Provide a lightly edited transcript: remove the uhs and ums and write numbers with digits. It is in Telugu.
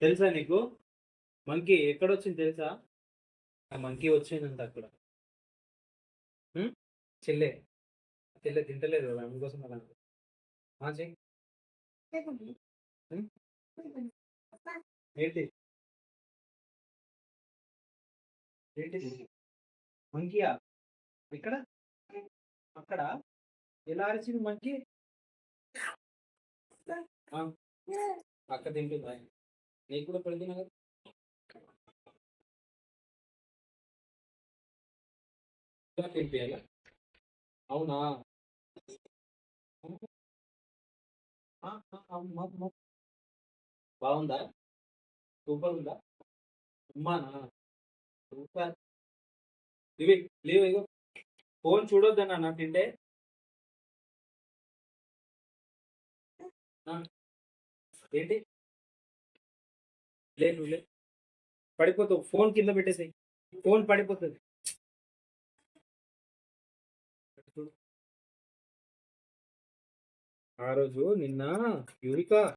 తెలుసా నీకు? మంకీ ఎక్కడొచ్చింది తెలుసా? ఆ మంకీ వచ్చిందంట అక్కడ. హ్మ్. చెల్లె. చెల్లె తింటలేదు కదా అందుకోసం అలా. చెయ్యి. హ్మ్. ఏంటి? ఏంటిది? మంకీయా? ఇక్కడ? అక్కడ? ఎలా అరిచింది మంకీ? ఆ! అక్క తింటుందా? నీకు కూడా పెడుతున్నా కదా! ఇలా తినిపియాలా? అవునా? అమ్మ. బాగుందా? సూపర్ ఉందా? ఉమ్మానా? సూపర్. ఇవి లేవు ఇగో. ఫోన్ చూడొద్దన్నా తింటే. ఆ! ఏంటి? లే నువ్వు లే. పడిపోతావు. ఫోన్ కింద పెట్టేసేయ్. ఫోన్ పడిపోతది. చూడు. ఆ రోజు నిన్న యువిక